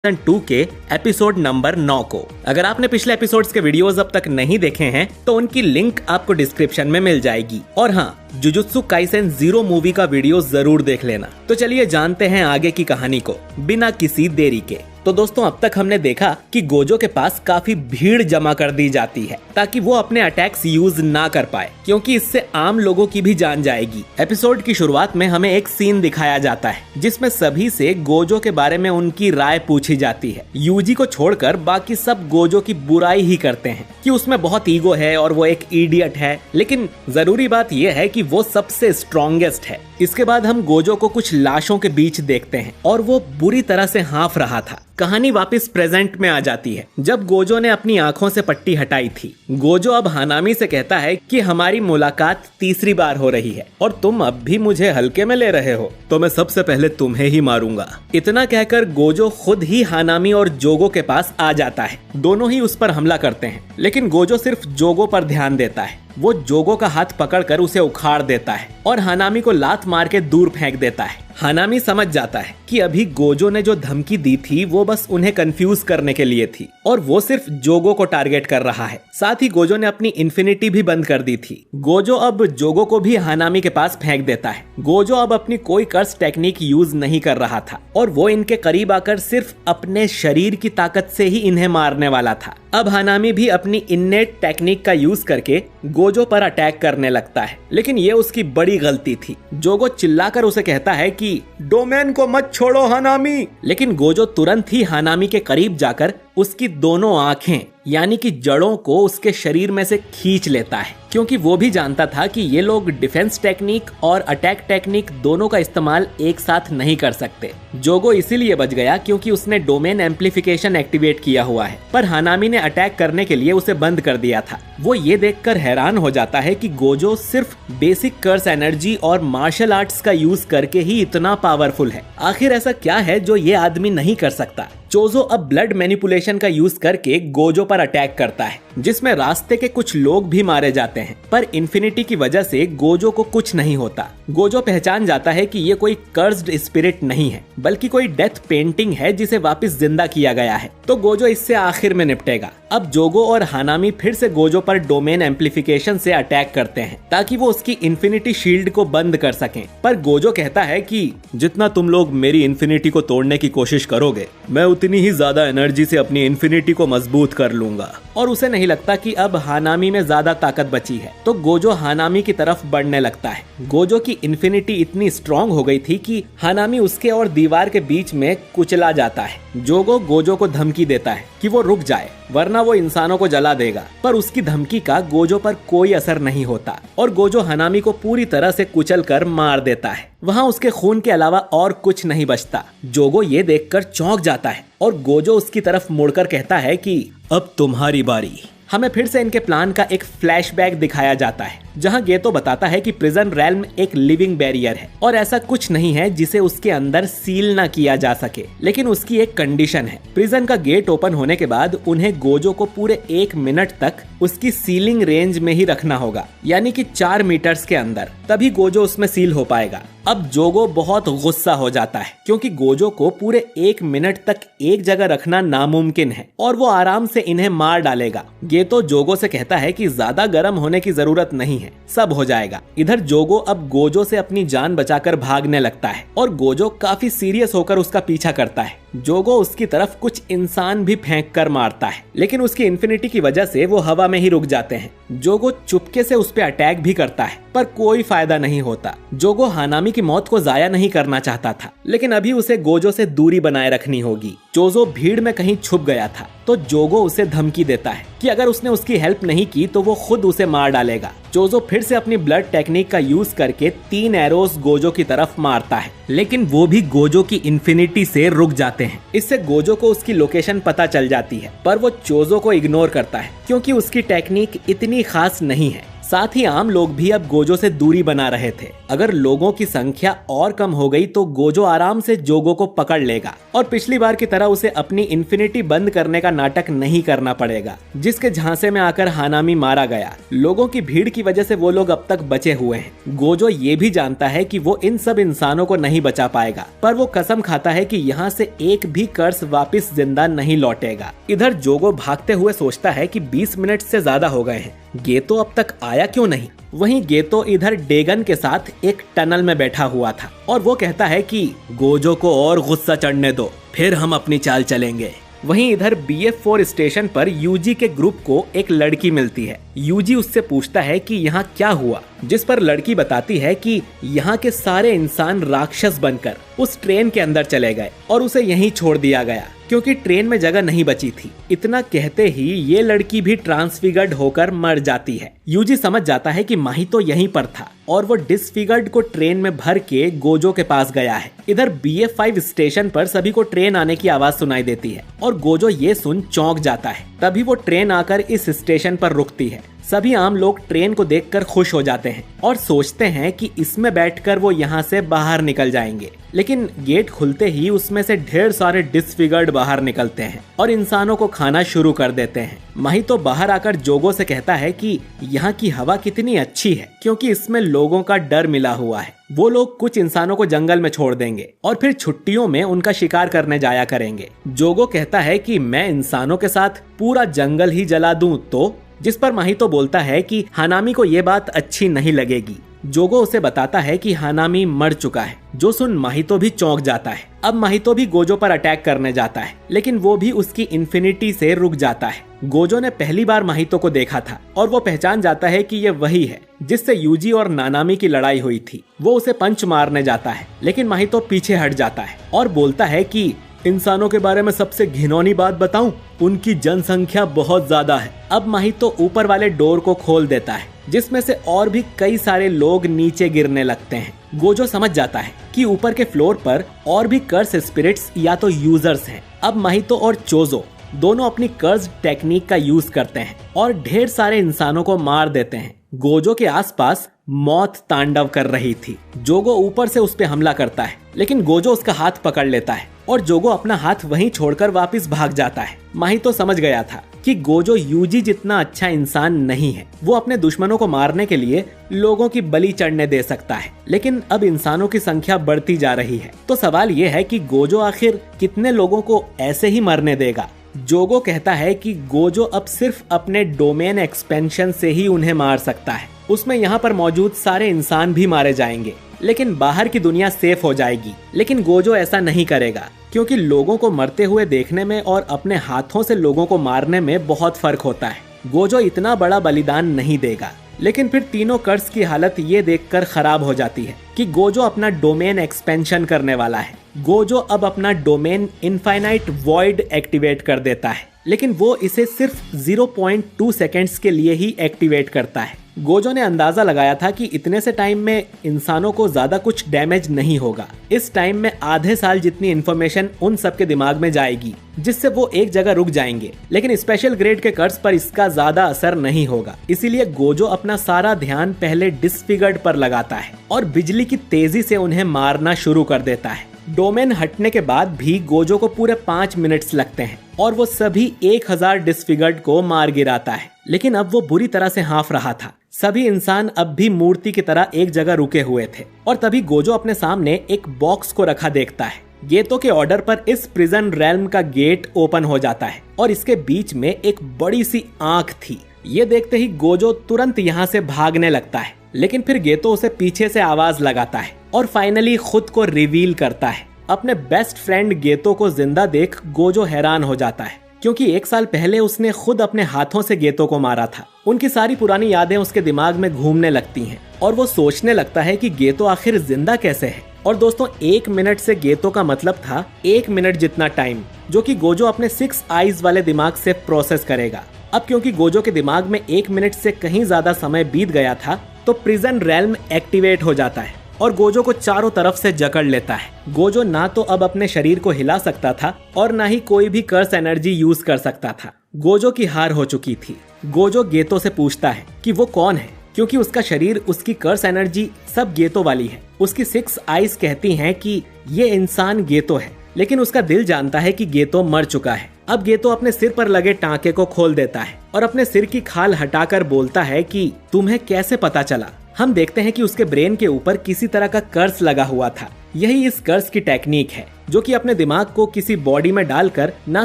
Season 2 के episode number 9 को। अगर आपने पिछले एपिसोड्स के वीडियोस अब तक नहीं देखे हैं तो उनकी लिंक आपको डिस्क्रिप्शन में मिल जाएगी। और हाँ, जुजुत्सु काइसेन 0 मूवी का वीडियो जरूर देख लेना। तो चलिए जानते हैं आगे की कहानी को बिना किसी देरी के। तो दोस्तों, अब तक हमने देखा कि गोजो के पास काफी भीड़ जमा कर दी जाती है ताकि वो अपने अटैक्स यूज ना कर पाए, क्योंकि इससे आम लोगों की भी जान जाएगी। एपिसोड की शुरुआत में हमें एक सीन दिखाया जाता है जिसमें सभी से गोजो के बारे में उनकी राय पूछी जाती है। यूजी को छोड़कर बाकी सब गोजो की बुराई ही करते हैं कि उसमें बहुत ईगो है और वो एक इडियट है, लेकिन जरूरी बात यह है कि वो सबसे स्ट्रॉन्गेस्ट है। इसके बाद हम गोजो को कुछ लाशों के बीच देखते हैं और वो बुरी तरह से हाँफ रहा था। कहानी वापस प्रेजेंट में आ जाती है जब गोजो ने अपनी आंखों से पट्टी हटाई थी। गोजो अब हानामी से कहता है कि हमारी मुलाकात तीसरी बार हो रही है और तुम अब भी मुझे हल्के में ले रहे हो, तो मैं सबसे पहले तुम्हें ही मारूंगा। इतना कहकर गोजो खुद ही हानामी और जोगो के पास आ जाता है। दोनों ही उस पर हमला करते हैं, लेकिन गोजो सिर्फ जोगो पर ध्यान देता है। वो जोगो का हाथ पकड़कर उसे उखाड़ देता है और हानामी को लात मार के दूर फेंक देता है। हानामी समझ जाता है कि अभी गोजो ने जो धमकी दी थी वो बस उन्हें कंफ्यूज करने के लिए थी और वो सिर्फ जोगो को टारगेट कर रहा है। साथ ही गोजो ने अपनी इन्फिनिटी भी बंद कर दी थी। गोजो अब जोगो को भी हानामी के पास फेंक देता है। गोजो अब अपनी कोई कर्स टेक्निक यूज नहीं कर रहा था और वो इनके करीब आकर सिर्फ अपने शरीर की ताकत से ही इन्हें मारने वाला था। अब हानामी भी अपनी इन्नेट टेक्निक का यूज करके गोजो पर अटैक करने लगता है, लेकिन ये उसकी बड़ी गलती थी। जोगो चिल्लाकर उसे कहता है कि डोमेन को मत छोड़ो हानामी, लेकिन गोजो तुरंत ही हानामी के करीब जाकर उसकी दोनों आंखें यानी कि जड़ों को उसके शरीर में से खींच लेता है, क्योंकि वो भी जानता था कि ये लोग डिफेंस टेक्निक और अटैक टेक्निक दोनों का इस्तेमाल एक साथ नहीं कर सकते। जोगो इसीलिए बच गया क्योंकि उसने डोमेन एम्प्लीफिकेशन एक्टिवेट किया हुआ है, पर हानामी ने अटैक करने के लिए उसे बंद कर दिया था। वो ये देखकर हैरान हो जाता है कि गोजो सिर्फ बेसिक कर्स एनर्जी और मार्शल आर्ट्स का यूज करके ही इतना पावरफुल है। आखिर ऐसा क्या है जो ये आदमी नहीं कर सकता। चोजो अब ब्लड मैनिपुलेशन का यूज करके गोजो पर अटैक करता है, जिसमें रास्ते के कुछ लोग भी मारे जाते हैं, पर इन्फिनिटी की वजह से गोजो को कुछ नहीं होता। गोजो पहचान जाता है कि ये कोई कर्स्ड स्पिरिट नहीं है, बल्कि कोई डेथ पेंटिंग है जिसे वापस जिंदा किया गया है, तो गोजो इससे आखिर में निपटेगा। अब जोगो और हानामी फिर से गोजो पर डोमेन एम्प्लीफिकेशन से अटैक करते हैं ताकि वो उसकी इन्फिनिटी शील्ड को बंद कर सकें, पर गोजो कहता है कि जितना तुम लोग मेरी इन्फिनिटी को तोड़ने की कोशिश करोगे, मैं उतनी ही ज्यादा एनर्जी से अपनी इन्फिनिटी को मजबूत कर लूंगा। और उसे नहीं लगता कि अब हानामी में ज्यादा ताकत बची है, तो गोजो हानामी की तरफ बढ़ने लगता है। गोजो की इन्फिनिटी इतनी स्ट्रांग हो गई थी कि हानामी उसके और दीवार के बीच में कुचला जाता है। जोगो गोजो को धमकी देता है कि वो रुक जाए, वरना वो इंसानों को जला देगा, पर उसकी धमकी का गोजो पर कोई असर नहीं होता और गोजो हानामी को पूरी तरह से कुचल कर मार देता है। वहाँ उसके खून के अलावा और कुछ नहीं बचता। जोगो ये देखकर चौंक जाता है और गोजो उसकी तरफ मुड़कर कहता है कि अब तुम्हारी बारी। हमें फिर से इनके प्लान का एक फ्लैशबैक दिखाया जाता है, जहां गेतो बताता है कि प्रिजन रेल्म एक लिविंग बैरियर है और ऐसा कुछ नहीं है जिसे उसके अंदर सील ना किया जा सके, लेकिन उसकी एक कंडीशन है। प्रिजन का गेट ओपन होने के बाद उन्हें गोजो को पूरे 1 मिनट तक उसकी सीलिंग रेंज में ही रखना होगा, यानी कि 4 मीटर्स के अंदर, तभी गोजो उसमें सील हो पाएगा। अब जोगो बहुत गुस्सा हो जाता है क्योंकि गोजो को पूरे 1 मिनट तक एक जगह रखना नामुमकिन है और वो आराम से इन्हें मार डालेगा। गेतो जोगो से कहता है कि ज्यादा गर्म होने की जरूरत नहीं है, सब हो जाएगा। इधर जोगो अब गोजो से अपनी जान बचाकर भागने लगता है और गोजो काफी सीरियस होकर उसका पीछा करता है। जोगो उसकी तरफ कुछ इंसान भी फेंक कर मारता है, लेकिन उसकी इन्फिनिटी की वजह से वो हवा में ही रुक जाते हैं। जोगो चुपके से उस पर अटैक भी करता है, पर कोई फायदा नहीं होता। जोगो हानामी की मौत को जाया नहीं करना चाहता था, लेकिन अभी उसे गोजो से दूरी बनाए रखनी होगी। चोजो भीड़ में कहीं छुप गया था, तो जोगो उसे धमकी देता है कि अगर उसने उसकी हेल्प नहीं की तो वो खुद उसे मार डालेगा। चोजो फिर से अपनी ब्लड टेक्निक का यूज करके 3 एरोस गोजो की तरफ मारता है, लेकिन वो भी गोजो की इन्फिनिटी से रुक जाते हैं। इससे गोजो को उसकी लोकेशन पता चल जाती है, पर वो चोजो को इग्नोर करता है क्योंकि उसकी टेक्निक इतनी खास नहीं है। साथ ही आम लोग भी अब गोजो से दूरी बना रहे थे। अगर लोगों की संख्या और कम हो गई तो गोजो आराम से जोगो को पकड़ लेगा और पिछली बार की तरह उसे अपनी इन्फिनिटी बंद करने का नाटक नहीं करना पड़ेगा, जिसके झांसे में आकर हानामी मारा गया। लोगों की भीड़ की वजह से वो लोग अब तक बचे हुए हैं। गोजो ये भी जानता है कि वो इन सब इंसानों को नहीं बचा पाएगा, पर वो कसम खाता है कि यहाँ से एक भी कर्स वापस जिंदा नहीं लौटेगा। इधर जोगो भागते हुए सोचता है कि 20 मिनट से ज्यादा हो गए हैं, गेतो अब तक आया क्यों नहीं। वहीं गेतो इधर डेगन के साथ एक टनल में बैठा हुआ था और वो कहता है कि गोजो को और गुस्सा चढ़ने दो, फिर हम अपनी चाल चलेंगे। वहीं इधर BF4 स्टेशन पर यूजी के ग्रुप को एक लड़की मिलती है। यूजी उससे पूछता है कि यहाँ क्या हुआ, जिस पर लड़की बताती है कि यहाँ के सारे इंसान राक्षस बनकर उस ट्रेन के अंदर चले गए और उसे यहीं छोड़ दिया गया क्योंकि ट्रेन में जगह नहीं बची थी। इतना कहते ही ये लड़की भी ट्रांसफिगर्ड होकर मर जाती है। यूजी समझ जाता है कि माहितो यहीं पर था और वो डिसफिगर्ड को ट्रेन में भर के गोजो के पास गया है। इधर BF5 स्टेशन पर सभी को ट्रेन आने की आवाज सुनाई देती है और गोजो ये सुन चौंक जाता है। तभी वो ट्रेन आकर इस स्टेशन पर रुकती है। सभी आम लोग ट्रेन को देखकर खुश हो जाते हैं और सोचते हैं कि इसमें बैठकर वो यहाँ से बाहर निकल जाएंगे, लेकिन गेट खुलते ही उसमें से ढेर सारे डिसफिगर्ड बाहर निकलते हैं और इंसानों को खाना शुरू कर देते हैं। माहितो बाहर आकर जोगो से कहता है कि यहाँ की हवा कितनी अच्छी है क्योंकि इसमें लोगों का डर मिला हुआ है। वो लोग कुछ इंसानों को जंगल में छोड़ देंगे और फिर छुट्टियों में उनका शिकार करने जाया करेंगे। जोगो कहता है कि मैं इंसानों के साथ पूरा जंगल ही जला दूं तो, जिस पर माहितो बोलता है कि हानामी को ये बात अच्छी नहीं लगेगी। जोगो उसे बताता है कि हानामी मर चुका है, जो सुन माहितो भी चौंक जाता है। अब माहितो भी गोजो पर अटैक करने जाता है, लेकिन वो भी उसकी इन्फिनिटी से रुक जाता है। गोजो ने पहली बार माहितो को देखा था और वो पहचान जाता है कि ये वही है जिससे यूजी और नानामी की लड़ाई हुई थी। वो उसे पंच मारने जाता है, लेकिन माहितो पीछे हट जाता है और बोलता है कि इंसानों के बारे में सबसे घिनौनी बात बताऊं, उनकी जनसंख्या बहुत ज्यादा है। अब माहितो ऊपर वाले डोर को खोल देता है, जिसमें से और भी कई सारे लोग नीचे गिरने लगते हैं। गोजो समझ जाता है कि ऊपर के फ्लोर पर और भी कर्स स्पिरिट्स या तो यूजर्स हैं। अब माहितो और चोजो दोनों अपनी कर्स टेक्निक का यूज करते हैं और ढेर सारे इंसानों को मार देते हैं। गोजो के आसपास मौत तांडव कर रही थी। जोगो ऊपर से उस पे हमला करता है, लेकिन गोजो उसका हाथ पकड़ लेता है और जोगो अपना हाथ वहीं छोड़कर वापस भाग जाता है। माहितो समझ गया था कि गोजो यूजी जितना अच्छा इंसान नहीं है। वो अपने दुश्मनों को मारने के लिए लोगों की बलि चढ़ने दे सकता है, लेकिन अब इंसानों की संख्या बढ़ती जा रही है। तो सवाल ये है कि गोजो आखिर कितने लोगों को ऐसे ही मरने देगा। जोगो कहता है कि गोजो अब सिर्फ अपने डोमेन एक्सपेंशन से ही उन्हें मार सकता है। उसमें यहाँ पर मौजूद सारे इंसान भी मारे जाएंगे, लेकिन बाहर की दुनिया सेफ हो जाएगी। लेकिन गोजो ऐसा नहीं करेगा क्योंकि लोगों को मरते हुए देखने में और अपने हाथों से लोगों को मारने में बहुत फर्क होता है। गोजो इतना बड़ा बलिदान नहीं देगा। लेकिन फिर तीनों कर्स की हालत ये देखकर खराब हो जाती है कि गोजो अपना डोमेन एक्सपेंशन करने वाला है। गोजो अब अपना डोमेन इनफाइनाइट वॉइड एक्टिवेट कर देता है, लेकिन वो इसे सिर्फ 0.2 सेकेंड्स के लिए ही एक्टिवेट करता है। गोजो ने अंदाजा लगाया था कि इतने से टाइम में इंसानों को ज्यादा कुछ डैमेज नहीं होगा। इस टाइम में आधे साल जितनी इन्फॉर्मेशन उन सबके दिमाग में जाएगी, जिससे वो एक जगह रुक जाएंगे। लेकिन स्पेशल ग्रेड के कर्स पर इसका ज्यादा असर नहीं होगा। इसीलिए गोजो अपना सारा ध्यान पहले डिसफिगर्ड पर लगाता है और बिजली की तेजी से उन्हें मारना शुरू कर देता है। डोमेन हटने के बाद भी गोजो को पूरे 5 मिनट्स लगते हैं और वो सभी 1000 डिसफिगर्ड को मार गिराता है। लेकिन अब वो बुरी तरह से हाँफ रहा था। सभी इंसान अब भी मूर्ति की तरह एक जगह रुके हुए थे और तभी गोजो अपने सामने एक बॉक्स को रखा देखता है। गेतो के ऑर्डर पर इस प्रिजन रेल्म का गेट ओपन हो जाता है और इसके बीच में एक बड़ी सी आंख थी। ये देखते ही गोजो तुरंत यहाँ से भागने लगता है, लेकिन फिर गेतो उसे पीछे से आवाज लगाता है और फाइनली खुद को रिवील करता है। अपने बेस्ट फ्रेंड गेतो को जिंदा देख गोजो हैरान हो जाता है, क्योंकि 1 साल पहले उसने खुद अपने हाथों से गेतो को मारा था। उनकी सारी पुरानी यादें उसके दिमाग में घूमने लगती हैं और वो सोचने लगता है कि गेतो आखिर जिंदा कैसे है। और दोस्तों, 1 मिनट से गेतो का मतलब था 1 मिनट जितना टाइम, जो कि गोजो अपने 6 आईज वाले दिमाग से प्रोसेस करेगा। अब क्योंकि गोजो के दिमाग में 1 मिनट से कहीं ज्यादा समय बीत गया था, तो प्रिजन रेल्म एक्टिवेट हो जाता है और गोजो को चारों तरफ से जकड़ लेता है। गोजो ना तो अब अपने शरीर को हिला सकता था और ना ही कोई भी कर्स एनर्जी यूज कर सकता था। गोजो की हार हो चुकी थी। गोजो गेतो से पूछता है कि वो कौन है क्योंकि उसका शरीर, उसकी कर्स एनर्जी सब गेतो वाली है। उसकी 6 आइज कहती हैं कि ये इंसान गेतो है, लेकिन उसका दिल जानता है कि गेतो मर चुका है। अब गेतो अपने सिर पर लगे टांके को खोल देता है और अपने सिर की खाल हटाकर बोलता है कि तुम्हें कैसे पता चला। हम देखते हैं कि उसके ब्रेन के ऊपर किसी तरह का कर्स लगा हुआ था। यही इस कर्स की टेक्निक है, जो कि अपने दिमाग को किसी बॉडी में डालकर न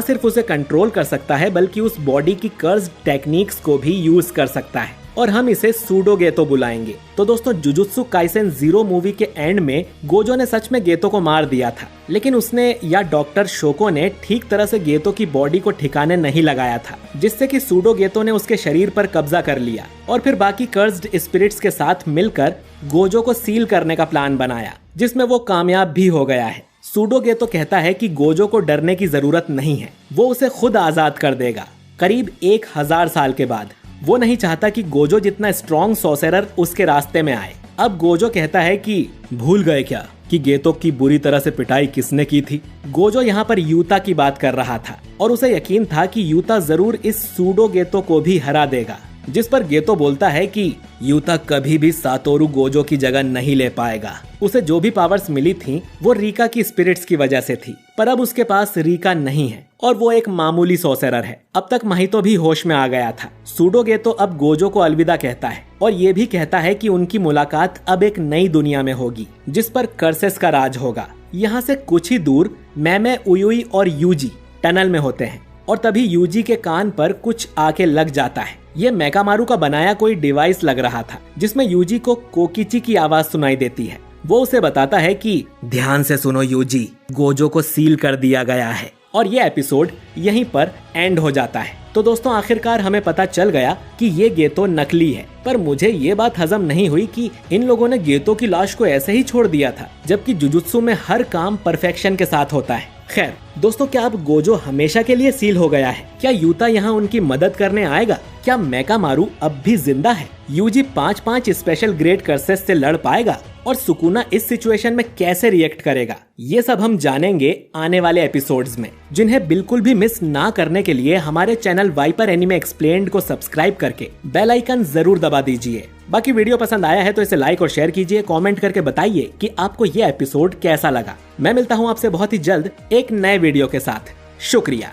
सिर्फ उसे कंट्रोल कर सकता है, बल्कि उस बॉडी की कर्स टेक्निक्स को भी यूज कर सकता है, और हम इसे सूडो गेतो बुलाएंगे। तो दोस्तों, जुजुत्सु काइसेन 0 मूवी के एंड में गोजो ने सच में गेतो को मार दिया था, लेकिन उसने या डॉक्टर शोको ने ठीक तरह से गेतो की बॉडी को ठिकाने नहीं लगाया था, जिससे कि सूडो गेतो ने उसके शरीर पर कब्जा कर लिया और फिर बाकी कर्स्ड स्पिरिट्स के साथ मिलकर गोजो को सील करने का प्लान बनाया, जिसमें वो कामयाब भी हो गया है। सूडो गेतो कहता है कि गोजो को डरने की जरूरत नहीं है, वो उसे खुद आजाद कर देगा करीब 1000 साल के बाद। वो नहीं चाहता कि गोजो जितना स्ट्रॉन्ग सॉर्सरर उसके रास्ते में आए। अब गोजो कहता है कि भूल गए क्या कि गेतो की बुरी तरह से पिटाई किसने की थी। गोजो यहाँ पर यूता की बात कर रहा था और उसे यकीन था कि यूता जरूर इस सूडो गेतो को भी हरा देगा, जिस पर गेतो बोलता है कि यूता कभी भी सातोरु गोजो की जगह नहीं ले पाएगा। उसे जो भी पावर्स मिली थी वो रीका की स्पिरिट्स की वजह से थी, पर अब उसके पास रीका नहीं है और वो एक मामूली सॉर्सरर है। अब तक माहितो भी होश में आ गया था। सूडो गेतो अब गोजो को अलविदा कहता है और ये भी कहता है कि उनकी मुलाकात अब एक नई दुनिया में होगी, जिस पर कर्सेस का राज होगा। यहाँ से कुछ ही दूर मैमे, उयुई और यूजी टनल में होते हैं और तभी यूजी के कान पर कुछ आके लग जाता है। ये मेकामारू का बनाया कोई डिवाइस लग रहा था, जिसमें यूजी को कोकिची की आवाज सुनाई देती है। वो उसे बताता है कि ध्यान से सुनो यूजी, गोजो को सील कर दिया गया है। और ये एपिसोड यहीं पर एंड हो जाता है। तो दोस्तों, आखिरकार हमें पता चल गया कि ये गेतो नकली है, पर मुझे ये बात हजम नहीं हुई कि इन लोगों ने गेतो की लाश को ऐसे ही छोड़ दिया था, जबकि जुजुत्सु में हर काम परफेक्शन के साथ होता है। खैर दोस्तों, क्या अब गोजो हमेशा के लिए सील हो गया है? क्या यूता यहाँ उनकी मदद करने आएगा? क्या मेकामारू अब भी जिंदा है? यूजी 5-5 स्पेशल ग्रेड कर्सेस से लड़ पाएगा? और सुकुना इस सिचुएशन में कैसे रिएक्ट करेगा? ये सब हम जानेंगे आने वाले एपिसोड्स में, जिन्हें बिल्कुल भी मिस ना करने के लिए हमारे चैनल वाइपर एनिमे एक्सप्लेन्ड को सब्सक्राइब करके बेल आइकन जरूर दबा दीजिए। बाकी वीडियो पसंद आया है तो इसे लाइक और शेयर कीजिए। कमेंट करके बताइए कि आपको ये एपिसोड कैसा लगा। मैं मिलता हूँ आपसे बहुत ही जल्द एक नए वीडियो के साथ। शुक्रिया।